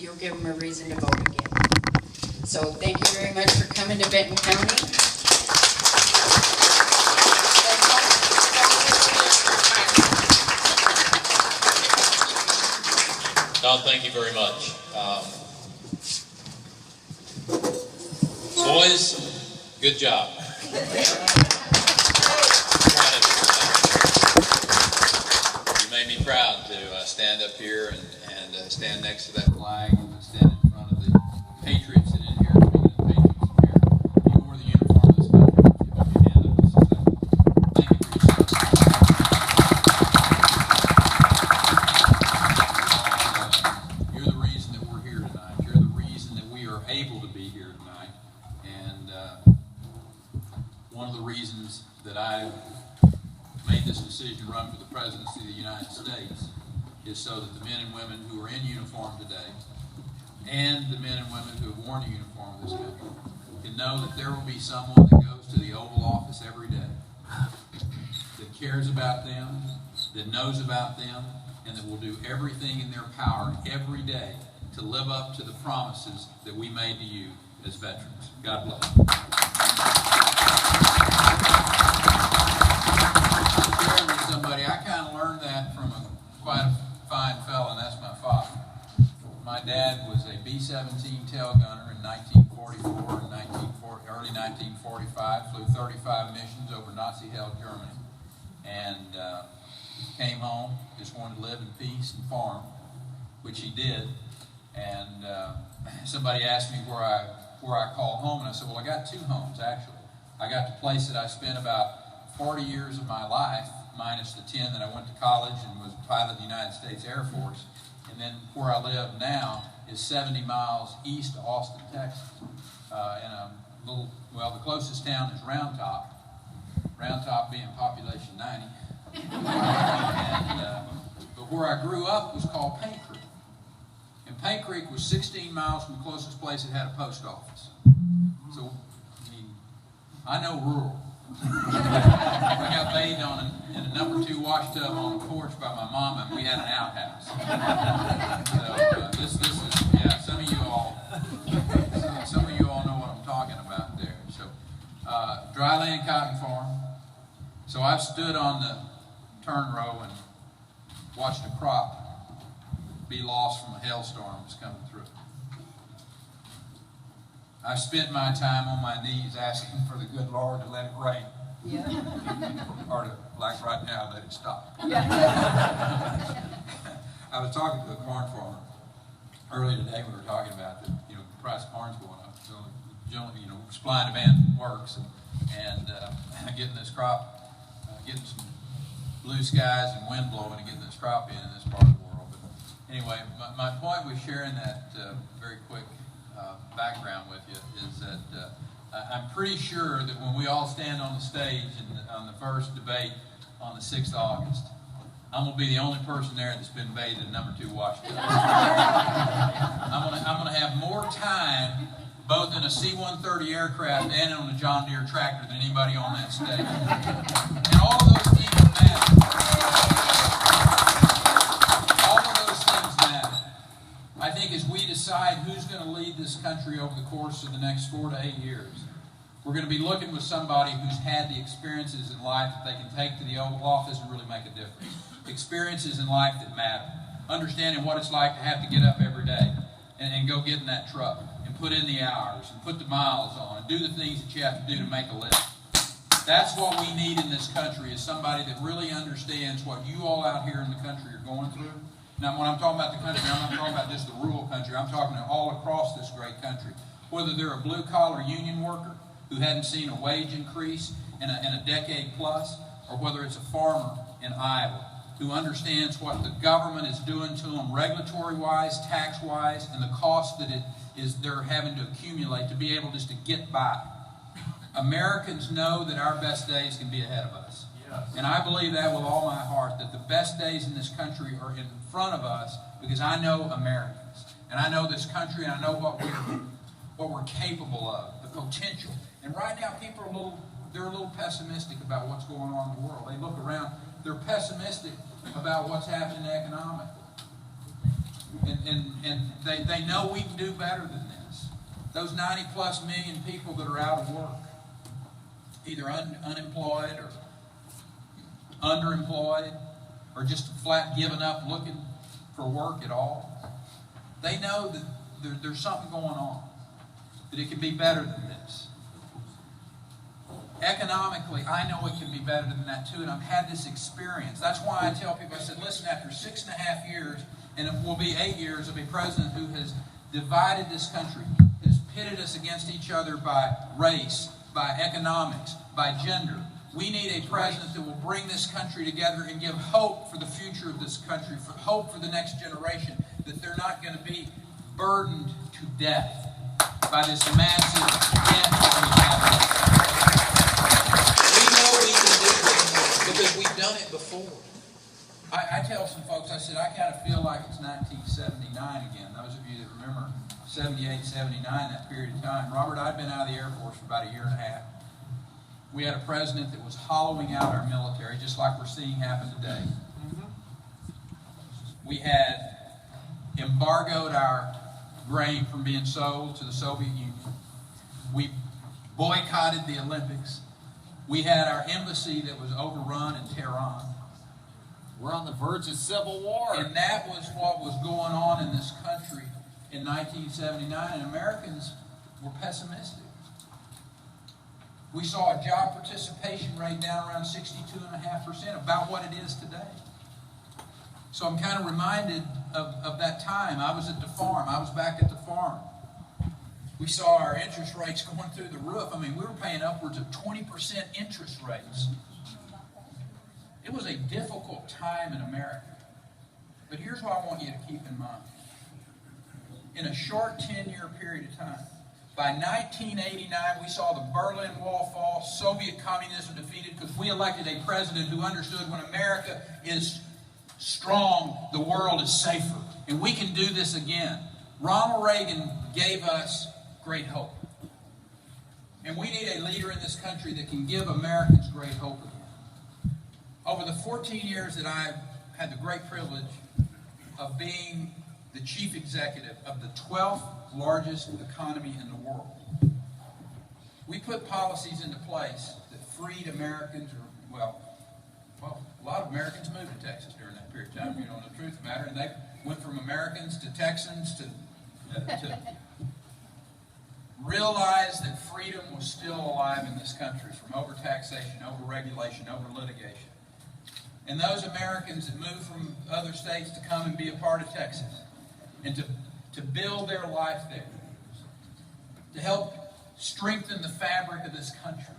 you'll give them a reason to vote again. So thank you very much for coming to Benton County. Don, thank you very much. Boys, good job. You made me proud to stand up here and stand next to that flag and stand in front of the patriots that in here. Speaking of the patriots in here, you wore the uniform of this country. If you hold your hand up just a second. Thank you for your service. You're the reason that we're here tonight. You're the reason that we are able to be here tonight. And one of the reasons that I made this decision to run for the presidency of the United States is so that the men and women who are in uniform today and the men and women who have worn a uniform of this country can know that there will be someone that goes to the Oval Office every day that cares about them, that knows about them, and that will do everything in their power every day to live up to the promises that we made to you as veterans. God bless you. Sharing with somebody, I kind of learned that from quite a fine fella, and that's my father. My dad was a B-17 tail gunner in 1944 and early 1945, flew 35 missions over Nazi-held Germany, and came home, just wanted to live in peace and farm, which he did. And somebody asked me where I call home, and I said, well, I got two homes, actually. I got the place that I spent about 40 years of my life, minus the 10 that I went to college and was a pilot in the United States Air Force. And then where I live now is 70 miles east of Austin, Texas, in a little, well, the closest town is Round Top. Round Top being population 90. But where I grew up was called Paint Creek. And Paint Creek was 16 miles from the closest place that had a post office. So, I mean, I know rural. I got bathed in a number 2 wash tub on the porch by my mama, and we had an outhouse. So this is, yeah, some of you all know what I'm talking about there. So dryland cotton farm. So I've stood on the turn row and watched a crop be lost from a hailstorm that's coming through. I've spent my time on my knees asking for the good Lord to let it rain. Yeah. Or to, like right now, let it stop. Yeah. I was talking to a corn farmer earlier today when we were talking about the price of corn's going up. So generally, supply and demand works, and getting this crop, getting some blue skies and wind blowing and getting this crop in this part of the world. But anyway, my point with sharing that very quick background with you is that I'm pretty sure that when we all stand on the stage on the first debate on the 6th of August, I'm going to be the only person there that's been bathed in number 2 wash tub. I'm going to have more time both in a C-130 aircraft and on a John Deere tractor than anybody on that stage. And all of those things matter. All of those things matter. I think as we decide who's going to lead this country over the course of the next 4 to 8 years, we're going to be looking with somebody who's had the experiences in life that they can take to the Oval Office and really make a difference. Experiences in life that matter. Understanding what it's like to have to get up every day and go get in that truck and put in the hours and put the miles on and do the things that you have to do to make a living. That's what we need in this country, is somebody that really understands what you all out here in the country are going through. Now, when I'm talking about the country, I'm not talking about just the rural country. I'm talking all across this great country. Whether they're a blue-collar union worker who hadn't seen a wage increase in a decade plus, or whether it's a farmer in Iowa who understands what the government is doing to them regulatory-wise, tax-wise, and the cost that they're having to accumulate to be able just to get by. Americans know that our best days can be ahead of us. And I believe that with all my heart, that the best days in this country are in front of us, because I know Americans. And I know this country, and I know what we're capable of, the potential. And right now, people are a little pessimistic about what's going on in the world. They look around, they're pessimistic about what's happening economically. And they know we can do better than this. Those 90+ million people that are out of work, either unemployed or underemployed, or just flat giving up looking for work at all, they know that there's something going on, that it can be better than this. Economically, I know it can be better than that too, and I've had this experience. That's why I tell people, I said, listen, after 6.5 years, and it will be 8 years of a president who has divided this country, has pitted us against each other by race, by economics, by gender. We need a president that will bring this country together and give hope for the future of this country, for hope for the next generation, that they're not going to be burdened to death by this massive debt that we have. We know we can do this because we've done it before. I tell some folks, I said, I kind of feel like it's 1979 again. Those of you that remember 78, 79, that period of time. Robert, I'd been out of the Air Force for about 1.5 years. We had a president that was hollowing out our military, just like we're seeing happen today. We had embargoed our grain from being sold to the Soviet Union. We boycotted the Olympics. We had our embassy that was overrun in Tehran. We're on the verge of civil war. And that was what was going on in this country in 1979, and Americans were pessimistic. We saw a job participation rate down around 62.5%, about what it is today. So I'm kind of reminded of that time. I was at the farm. I was back at the farm. We saw our interest rates going through the roof. I mean, we were paying upwards of 20% interest rates. It was a difficult time in America. But here's what I want you to keep in mind. In a short 10-year period of time, by 1989, we saw the Berlin Wall fall, Soviet communism defeated, because we elected a president who understood when America is strong, the world is safer. And we can do this again. Ronald Reagan gave us great hope. And we need a leader in this country that can give Americans great hope again. Over the 14 years that I've had the great privilege of being the chief executive of the 12th largest economy in the world, we put policies into place that freed Americans, well, a lot of Americans moved to Texas during that period of time, you know, the truth of the matter, and they went from Americans to Texans to realize that freedom was still alive in this country, from over-taxation, over-regulation, over-litigation. And those Americans that moved from other states to come and be a part of Texas and to build their life there, to help strengthen the fabric of this country.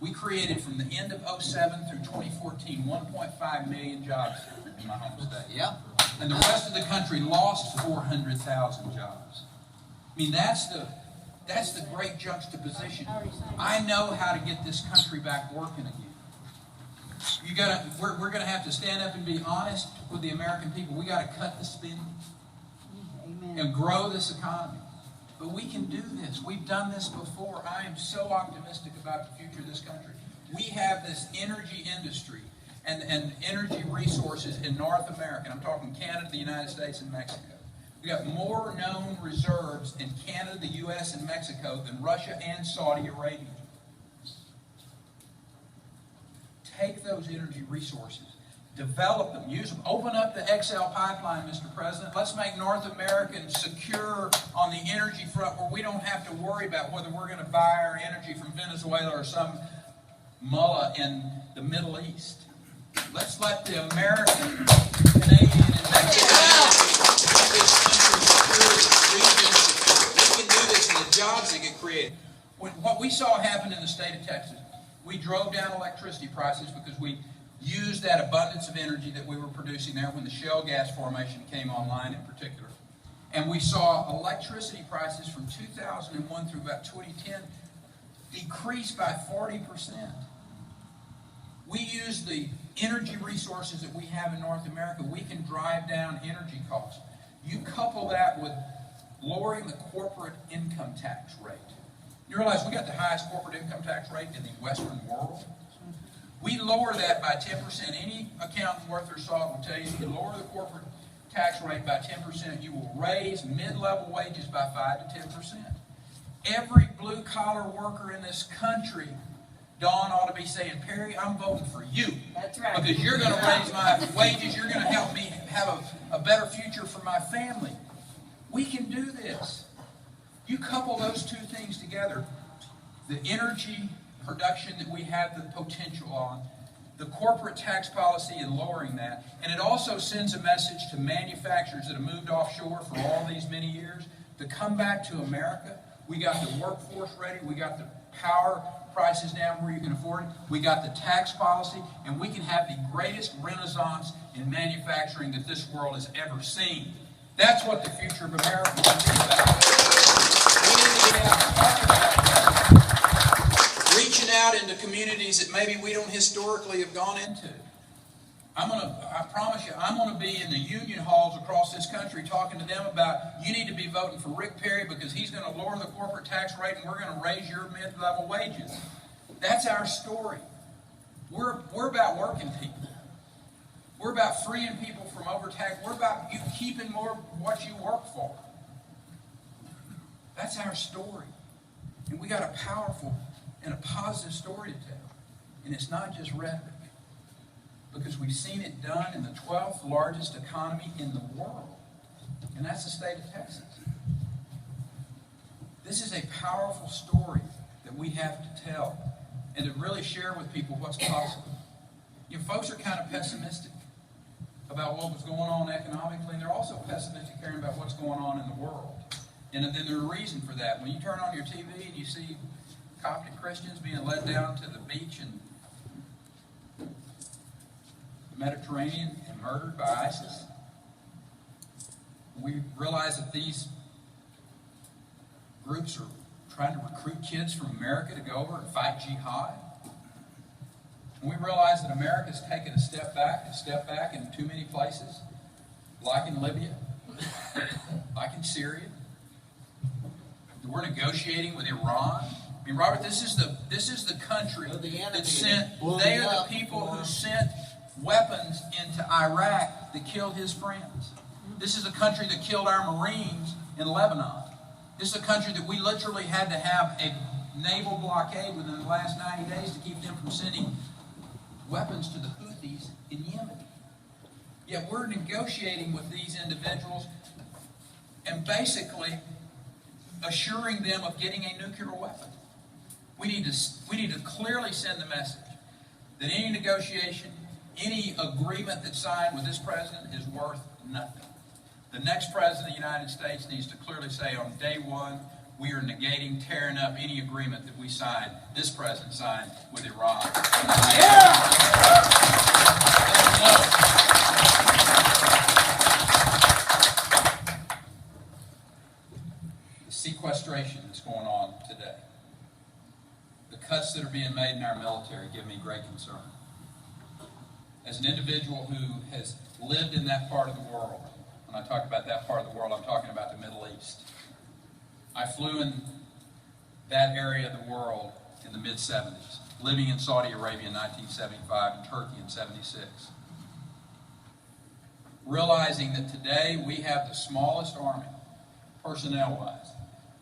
We created, from the end of 2007 through 2014, 1.5 million jobs in my home state. Yep. And the rest of the country lost 400,000 jobs. I mean, that's the great juxtaposition. I know how to get this country back working again. We're going to have to stand up and be honest with the American people. We got to cut the spending and grow this economy. But we can do this. We've done this before. I am so optimistic about the future of this country. We have this energy industry and energy resources in North America. I'm talking Canada, the United States, and Mexico. We got more known reserves in Canada, the U.S., and Mexico than Russia and Saudi Arabia. Take those energy resources, develop them, use them. Open up the XL pipeline, Mr. President. Let's make North Americans secure on the energy front, where we don't have to worry about whether we're going to buy our energy from Venezuela or some mullah in the Middle East. Let's let the American, Canadian, and Mexican keep this country secure, this region secure. We can do this, and the jobs that get created. What we saw happen in the state of Texas, we drove down electricity prices because we used that abundance of energy that we were producing there when the shale gas formation came online in particular. And we saw electricity prices from 2001 through about 2010 decrease by 40%. We use the energy resources that we have in North America. We can drive down energy costs. You couple that with lowering the corporate income tax rate. You realize we got the highest corporate income tax rate in the Western world? We lower that by 10%. Any accountant worth their salt will tell you, if you lower the corporate tax rate by 10%, you will raise mid-level wages by 5 to 10%. Every blue-collar worker in this country, Dawn, ought to be saying, Perry, I'm voting for you. That's right. Because you're going to raise my wages. You're going to help me have a better future for my family. We can do this. You couple those two things together, the energy production that we have the potential on, the corporate tax policy and lowering that, and it also sends a message to manufacturers that have moved offshore for all these many years to come back to America. We got the workforce ready. We got the power prices down where you can afford it. We got the tax policy, and we can have the greatest renaissance in manufacturing that this world has ever seen. That's what the future of America will be about. We need to get out and talk about that. Reaching out into communities that maybe we don't historically have gone into. I promise you, I'm going to be in the union halls across this country talking to them about, you need to be voting for Rick Perry because he's going to lower the corporate tax rate and we're going to raise your mid-level wages. That's our story. We're about working people. We're about freeing people from overtax. We're about you keeping more of what you work for. That's our story. And we got a powerful and a positive story to tell. And it's not just rhetoric. Because we've seen it done in the 12th largest economy in the world. And that's the state of Texas. This is a powerful story that we have to tell and to really share with people what's possible. You know, folks are kind of pessimistic about what was going on economically, and they're also pessimistic caring about what's going on in the world. And then there's a reason for that. When you turn on your TV and you see Coptic Christians being led down to the beach in the Mediterranean and murdered by ISIS, we realize that these groups are trying to recruit kids from America to go over and fight jihad. And we realize that America's taken a step back in too many places, like in Libya, like in Syria. We're negotiating with Iran. I mean, Robert, this is the country that sent. They are the people who sent weapons into Iraq that killed his friends. This is the country that killed our Marines in Lebanon. This is a country that we literally had to have a naval blockade within the last 90 days to keep them from sending weapons to the Houthis in Yemen. Yet we're negotiating with these individuals and basically assuring them of getting a nuclear weapon. We need to clearly send the message that any negotiation, any agreement that's signed with this president is worth nothing. The next president of the United States needs to clearly say on day one, we are negating, tearing up any agreement that we signed, this president signed with Iran. The sequestration that's going on today, the cuts that are being made in our military give me great concern. As an individual who has lived in that part of the world, when I talk about that part of the world, I'm talking about the Middle East. I flew in that area of the world in the mid-'70s, living in Saudi Arabia in 1975 and Turkey in '76. Realizing that today we have the smallest army, personnel-wise,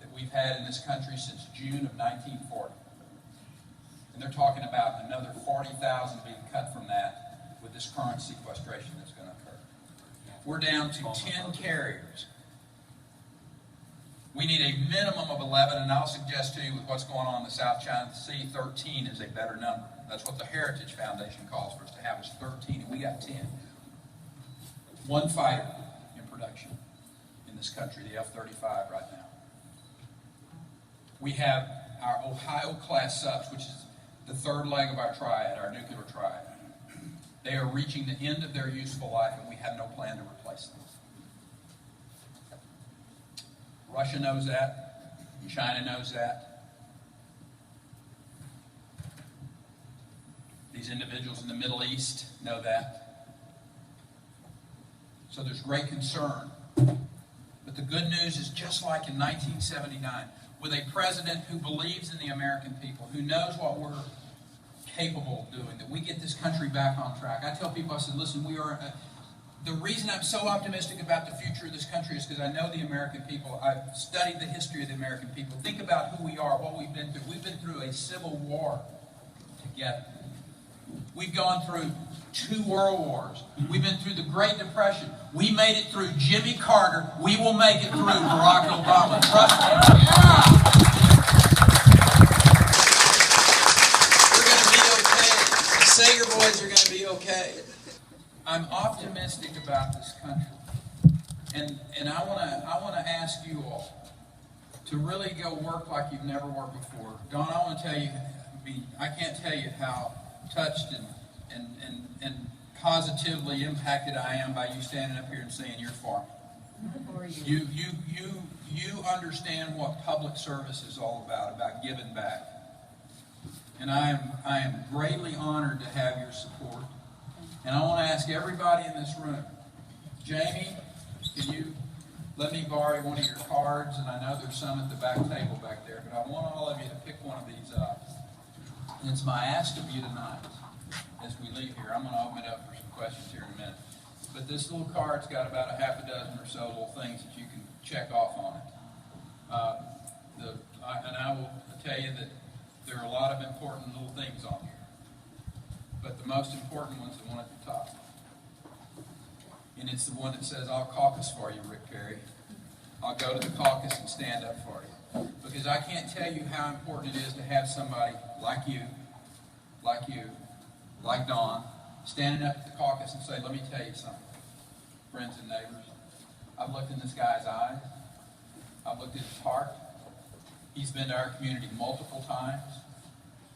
that we've had in this country since June of 1940. And they're talking about another 40,000 being cut from that with this current sequestration that's going to occur. We're down to 10 carriers. We need a minimum of 11, and I'll suggest to you with what's going on in the South China Sea, 13 is a better number. That's what the Heritage Foundation calls for us to have is 13, and we got 10. One fighter in production in this country, the F-35 right now. We have our Ohio-class subs, which is the third leg of our triad, our nuclear triad. They are reaching the end of their useful life, and we have no plan to replace them. Russia knows that. China knows that. These individuals in the Middle East know that. So there's great concern. But the good news is just like in 1979, with a president who believes in the American people, who knows what we're capable of doing, that we get this country back on track. I tell people, I said, listen, The reason I'm so optimistic about the future of this country is because I know the American people. I've studied the history of the American people. Think about who we are, what we've been through. We've been through a civil war together. We've gone through 2 world wars. We've been through the Great Depression. We made it through Jimmy Carter. We will make it through Barack Obama. Trust me. We're going to be okay. The Sager boys are going to be okay. I'm optimistic about this country. And I want to ask you all to really go work like you've never worked before. Don, I want to tell you, I can't tell you how touched and positively impacted I am by you standing up here and saying you're for me. You understand what public service is all about giving back. And I am greatly honored to have your support. And I want to ask everybody in this room, Jamie, can you let me borrow one of your cards? And I know there's some at the back table back there, but I want all of you to pick one of these up. And it's my ask of you tonight as we leave here. I'm going to open it up for some questions here in a minute. But this little card's got about a half a dozen or so little things that you can check off on it. And I will tell you that there are a lot of important little things on here. But the most important one's the one at the top. And it's the one that says, I'll caucus for you, Rick Perry. I'll go to the caucus and stand up for you. Because I can't tell you how important it is to have somebody like you, like Don, standing up at the caucus and say, let me tell you something, friends and neighbors. I've looked in this guy's eyes. I've looked at his heart. He's been to our community multiple times.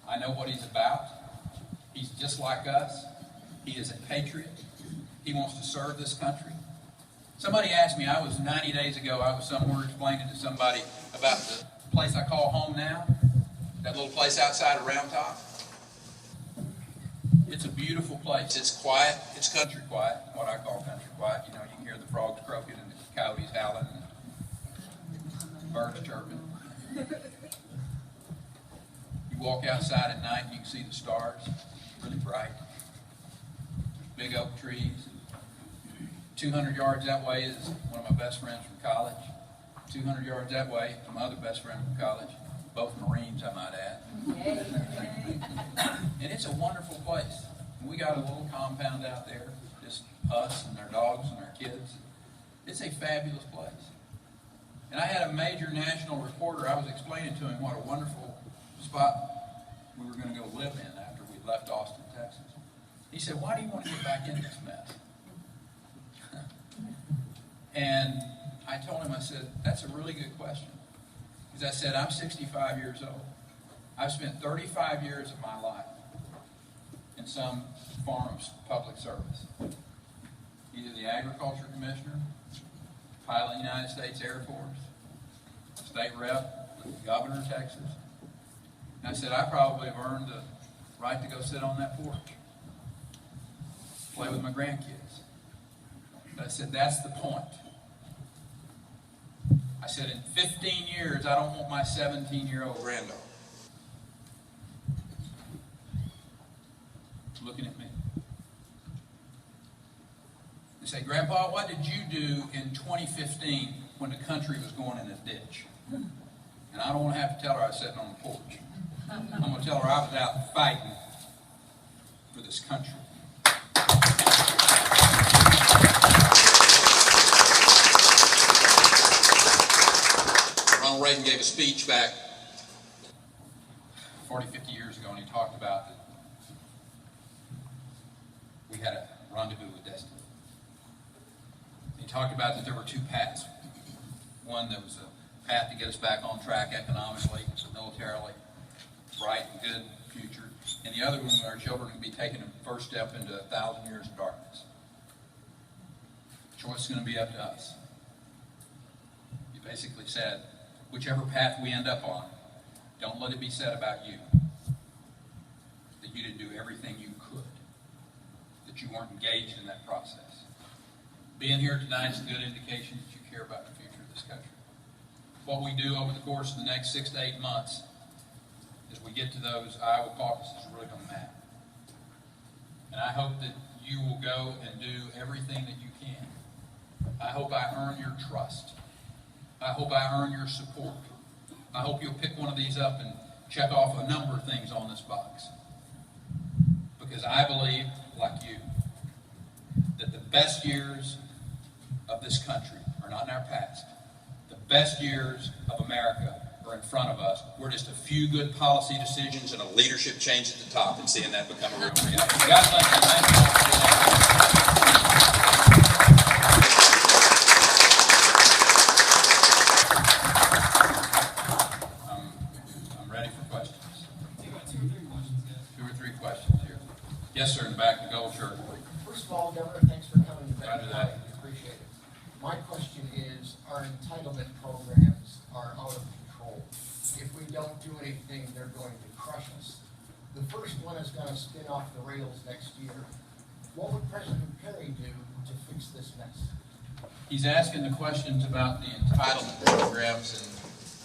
I know what he's about. He's just like us. He is a patriot. He wants to serve this country. Somebody asked me, 90 days ago, I was somewhere explaining to somebody about the place I call home now, that little place outside of Round Top. It's a beautiful place. It's quiet. It's country quiet, what I call country quiet. You know, you can hear the frogs croaking and the coyotes howling and the birds chirping. You walk outside at night and you can see the stars, really bright. Big oak trees. 200 yards that way is one of my best friends from college. 200 yards that way, my other best friend from college. Both Marines, I might add. And it's a wonderful place. We got a little compound out there, just us and our dogs and our kids. It's a fabulous place. And I had a major national reporter, I was explaining to him what a wonderful spot we were going to go live in after we left Austin, Texas. He said, why do you want to get back in this mess? And I told him, I said, that's a really good question. Because I said, I'm 65 years old. I've spent 35 years of my life in some form of public service. Either the agriculture commissioner, pilot of the United States Air Force, state rep, governor of Texas. And I said, I probably have earned the right to go sit on that porch, play with my grandkids. But I said, that's the point. I said, in 15 years, I don't want my 17-year-old granddaughter looking at me. They say, Grandpa, what did you do in 2015 when the country was going in a ditch? And I don't want to have to tell her I was sitting on the porch. I'm going to tell her I was out fighting for this country. Ronald Reagan gave a speech back 40, 50 years ago, and he talked about that we had a rendezvous with destiny. He talked about that there were 2 paths. One that was a path to get us back on track economically, militarily, bright and good future. And the other one, our children could be taking the first step into 1,000 years of darkness. The choice is going to be up to us. He basically said, whichever path we end up on, don't let it be said about you that you didn't do everything you could, that you weren't engaged in that process. Being here tonight is a good indication that you care about the future of this country. What we do over the course of the next 6 to 8 months as we get to those Iowa caucuses is really going to matter. And I hope that you will go and do everything that you can. I hope I earn your trust. I hope I earn your support. I hope you'll pick one of these up and check off a number of things on this box. Because I believe, like you, that the best years of this country are not in our past. The best years of America are in front of us. We're just a few good policy decisions and a leadership change at the top and seeing that become a real reality. God bless you. Thank you all for doing that. I'm ready for questions. You got 2 or 3 questions, guys. 2 or 3 questions here. Yes, sir, in the back, the gold shirt. First of all, Governor, thanks for coming to Roger Benton that. County. Appreciate it. My question is, our entitlement programs are out of control. If we don't do anything, they're going to crush us. The first one is going to spin off the rails next year. What would President Perry do to fix this mess? He's asking the questions about the entitlement programs and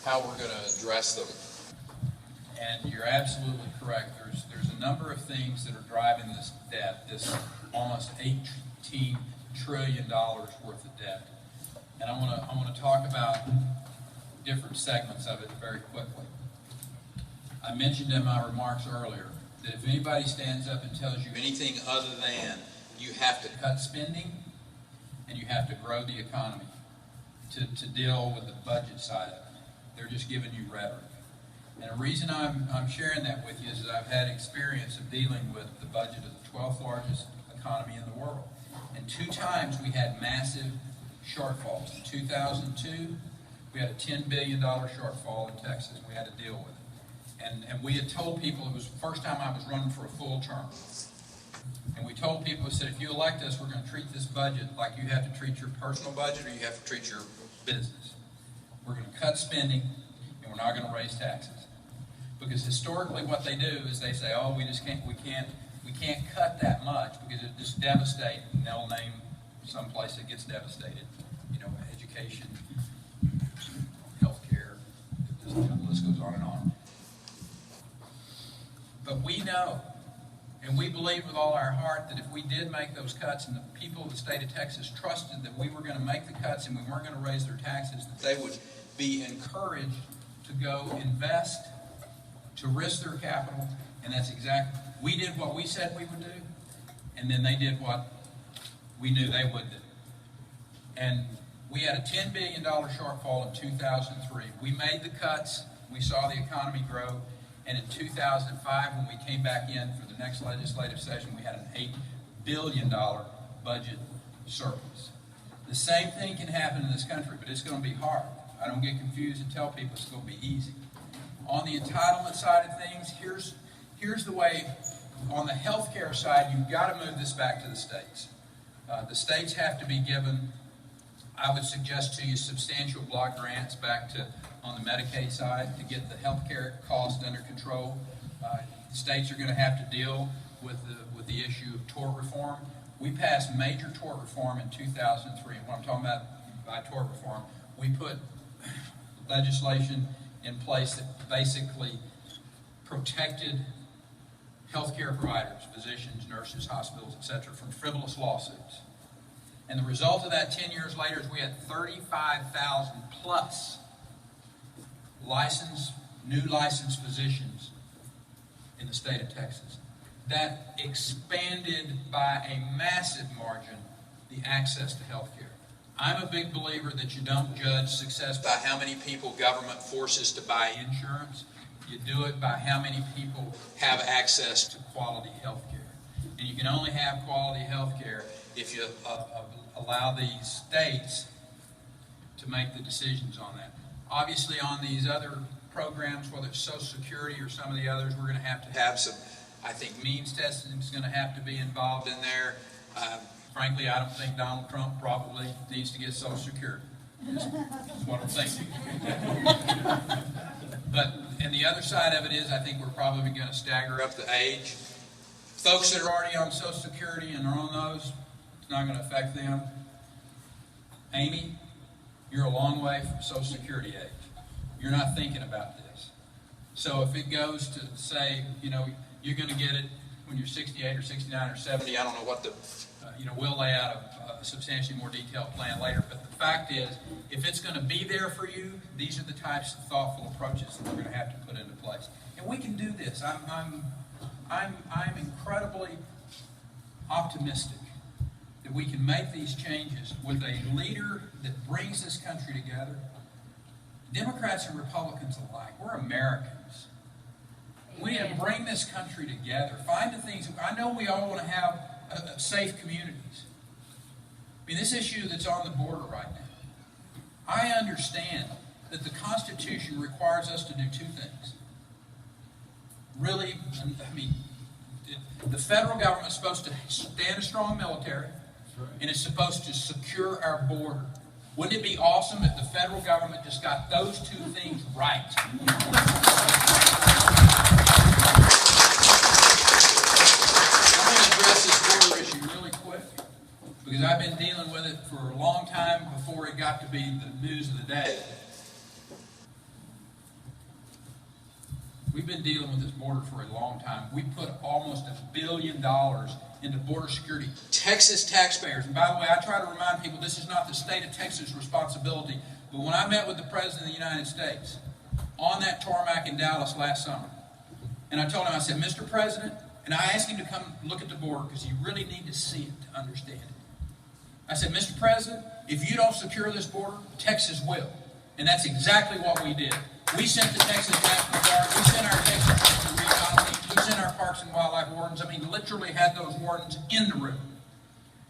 how we're going to address them. And you're absolutely correct. There's a number of things that are driving this debt, this almost $18 trillion worth of debt. And I want to talk about different segments of it very quickly. I mentioned in my remarks earlier that if anybody stands up and tells you anything other than you have to cut spending and you have to grow the economy to deal with the budget side of it, they're just giving you rhetoric. And the reason I'm sharing that with you is that I've had experience of dealing with the budget of the 12th largest economy in the world. And 2 times we had massive shortfalls. In 2002, we had a $10 billion shortfall in Texas, and we had to deal with it. And we had told people, it was the first time I was running for a full term. And we told people, we said, if you elect us, we're going to treat this budget like you have to treat your personal budget or you have to treat your business. We're going to cut spending, and we're not going to raise taxes. Because historically what they do is they say, oh, we can't cut that much because it just devastates, and they'll name some place that gets devastated. You know, education, healthcare, the list goes on and on. But we know, and we believe with all our heart that if we did make those cuts and the people of the state of Texas trusted that we were going to make the cuts and we weren't going to raise their taxes, that they would be encouraged to go invest, to risk their capital, and that's exactly, we did what we said we would do, and then they did what we knew they would do. And we had a $10 billion shortfall in 2003. We made the cuts, we saw the economy grow, and in 2005, when we came back in for the next legislative session, we had an $8 billion budget surplus. The same thing can happen in this country, but it's going to be hard. I don't get confused and tell people it's going to be easy. On the entitlement side of things, here's the way. On the healthcare side, you've got to move this back to the states. The states have to be given, I would suggest to you, substantial block grants back to on the Medicaid side to get the healthcare cost under control. States are going to have to deal with the issue of tort reform. We passed major tort reform in 2003. And what I'm talking about by tort reform, we put legislation in place that basically protected healthcare providers, physicians, nurses, hospitals, etc., from frivolous lawsuits. And the result of that 10 years later is we had 35,000 plus new licensed physicians in the state of Texas. That expanded by a massive margin the access to health care. I'm a big believer that you don't judge success by how many people government forces to buy insurance. You do it by how many people have access to quality health care. And you can only have quality health care if you allow these states to make the decisions on that. Obviously, on these other programs, whether it's Social Security or some of the others, we're going to have some, I think, means testing is going to have to be involved in there. Frankly, I don't think Donald Trump probably needs to get Social Security. That's what I'm thinking. But, and the other side of it is, I think we're probably going to stagger up the age. Folks that are already on Social Security and are on those, it's not going to affect them. Amy, you're a long way from Social Security age. You're not thinking about this. So if it goes to say, you know, you're going to get it when you're 68 or 69 or 70. I don't know what the, we'll lay out a substantially more detailed plan later. But the fact is, if it's going to be there for you, these are the types of thoughtful approaches that we're going to have to put into place. And we can do this. I'm incredibly optimistic that we can make these changes with a leader that brings this country together. Democrats and Republicans alike, we're Americans. We need to bring this country together. Find the things. I know we all want to have safe communities. I mean, this issue that's on the border right now, I understand that the Constitution requires us to do two things. Really, I mean, the federal government is supposed to stand a strong military, and it's supposed to secure our border. Wouldn't it be awesome if the federal government just got those two things right? I'm going to address this border issue really quick, because I've been dealing with it for a long time before it got to be the news of the day. We've been dealing with this border for a long time. We put almost $1 billion into border security. Texas taxpayers, and by the way, I try to remind people this is not the state of Texas' responsibility, but when I met with the President of the United States on that tarmac in Dallas last summer, and I told him, I said, Mr. President, and I asked him to come look at the border because you really need to see it to understand it. I said, Mr. President, if you don't secure this border, Texas will. And that's exactly what we did. We sent the Texas National Guard, we sent our Texas Marine Economy, we sent our Parks and Wildlife wardens. I mean, literally had those wardens in the room.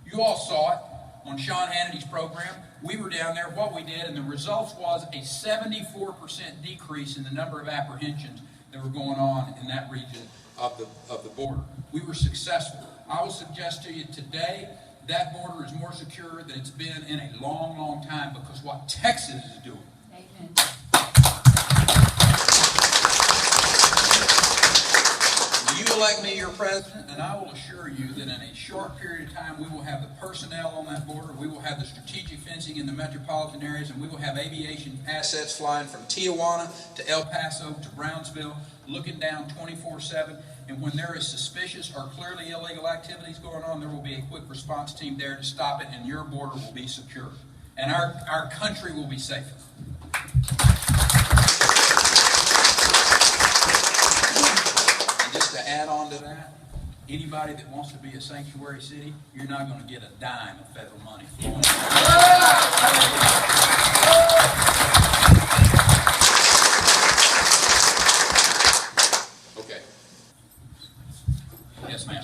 You all saw it on Sean Hannity's program. We were down there, what we did, and the results was a 74% decrease in the number of apprehensions that were going on in that region of the border. We were successful. I will suggest to you today, that border is more secure than it's been in a long, long time because what Texas is doing. Amen. You elect me your president, and I will assure you that in a short period of time, we will have the personnel on that border, we will have the strategic fencing in the metropolitan areas, and we will have aviation assets flying from Tijuana to El Paso to Brownsville, looking down 24/7. And when there is suspicious or clearly illegal activities going on, there will be a quick response team there to stop it, and your border will be secure. And our country will be safer. And just to add on to that, anybody that wants to be a sanctuary city, you're not going to get a dime of federal money flowing. Okay. Yes, ma'am.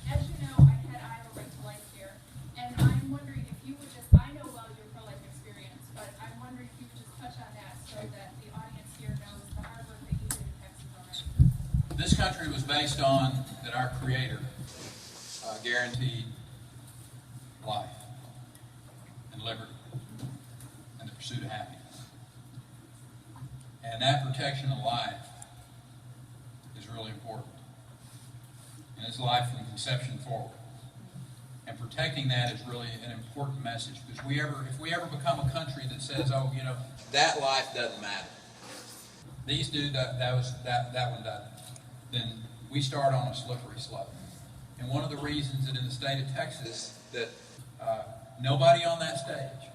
As you know, I had Iowa Right to Life here, and I'm wondering if you would just, I know about your pro-life experience, but I'm wondering if you could just touch on that so that the audience here knows the hard work that you did in Texas already. This country was based on that our Creator guaranteed life and liberty and the pursuit of happiness. And that protection of life is really important. And it's life from conception forward. And protecting that is really an important message because if we ever become a country that says, oh, that life doesn't matter. These do, that one doesn't. Then we start on a slippery slope. And one of the reasons that in the state of Texas that nobody on that stage,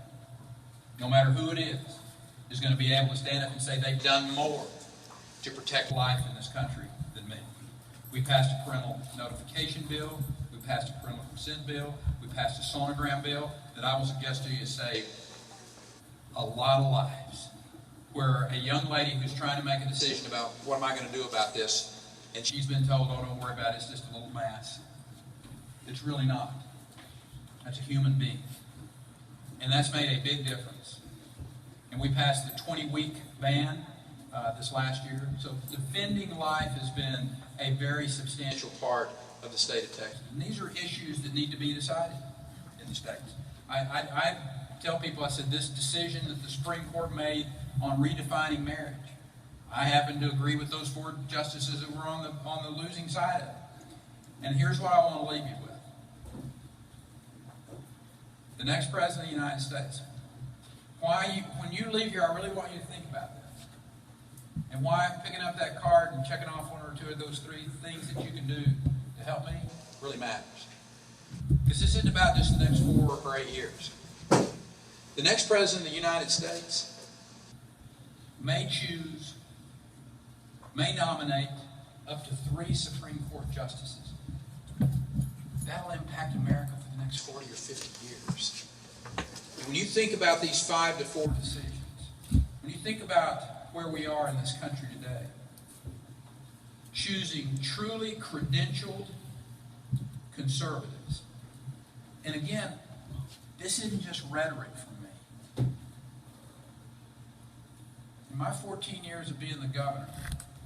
no matter who it is going to be able to stand up and say they've done more to protect life in this country than me. We passed a parental notification bill. We passed a parental consent bill. We passed a sonogram bill that I will suggest to you saved a lot of lives. Where a young lady who's trying to make a decision about what am I going to do about this, and she's been told, oh, don't worry about it, it's just a little mass. It's really not. That's a human being. And that's made a big difference. And we passed the 20-week ban this last year. So defending life has been a very substantial part of the state of Texas. And these are issues that need to be decided in the states. I tell people, I said, this decision that the Supreme Court made on redefining marriage, I happen to agree with those 4 justices that were on the losing side of it. And here's what I want to leave you with. The next President of the United States, when you leave here, I really want you to think about this. And why picking up that card and checking off one or two of those 3 things that you can do to help me really matters. Because this isn't about just the next 4 or 8 years. The next president of the United States may choose, may nominate up to 3 Supreme Court justices. That'll impact America for the next 40 or 50 years. And when you think about these 5 to 4 decisions, when you think about where we are in this country today, choosing truly credentialed conservatives. And again, this isn't just rhetoric from me. In my 14 years of being the governor,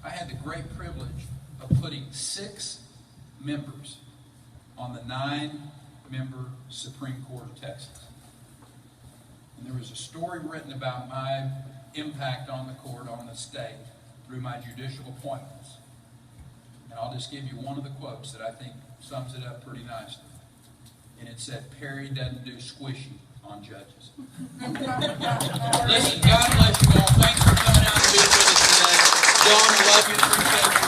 I had the great privilege of putting 6 members on the 9-member Supreme Court of Texas. And there was a story written about my impact on the court, on the state, through my judicial appointments. And I'll just give you one of the quotes that I think sums it up pretty nicely. And it said, "Perry doesn't do squishy on judges." Listen, God bless you all. Thanks for coming out and being with us today. John, I love you. Appreciate you.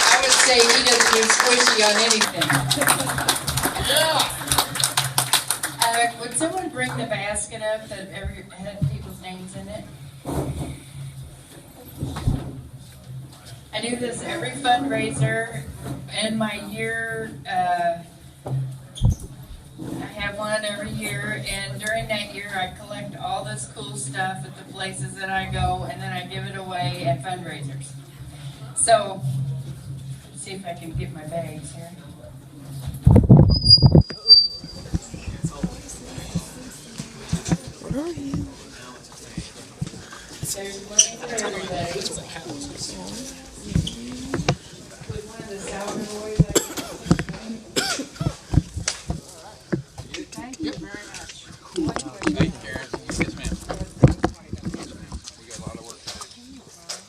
I would say he doesn't do squishy on anything. Yeah. Would someone bring the basket up that had people's names in it? I do this every fundraiser. In my year, I have one every year, and during that year I collect all this cool stuff at the places that I go, and then I give it away at fundraisers. So, let's see if I can get my bags here. There's money for everybody. With one of the sour boys. Thank you very much. Thank you, Karen. Yes, ma'am. We got a lot of work to do.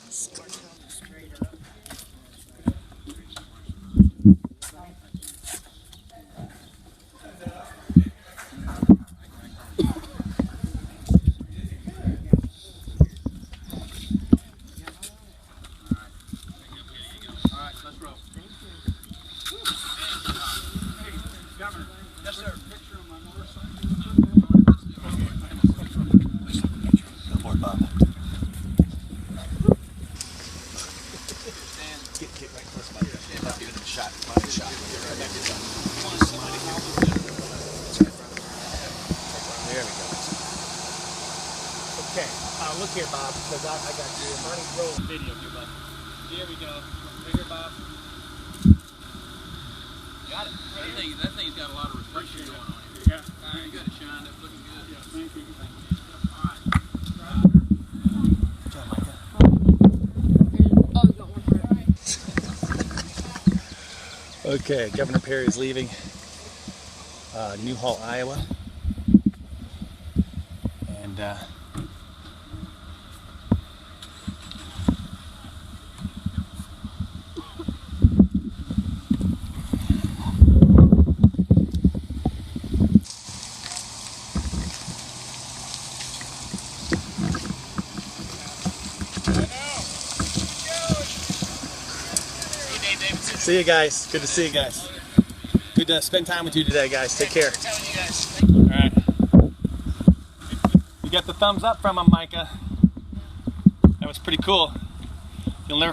Straight up. Governor. Yes, sir. Picture on my motorcycle. No more, Bob. Get right close by. Stand up, give him a shot. Find a shot. Get right back in. There we go. Okay, look here, Bob, because I got you. Money roll video here, bud. Here we go. Right here, Bob. Got it. That thing's got a lot of reflection going on here. Yeah. Very good. It shined up, looking good. Yeah, thank you. All right. Good job, Micah. Oh, you got one for it. Okay, Governor Perry is leaving Newhall, Iowa. And see you guys. Good to see you guys. Good to spend time with you today, guys. Take care. All right. You got the thumbs up from him, Micah. That was pretty cool. You'll never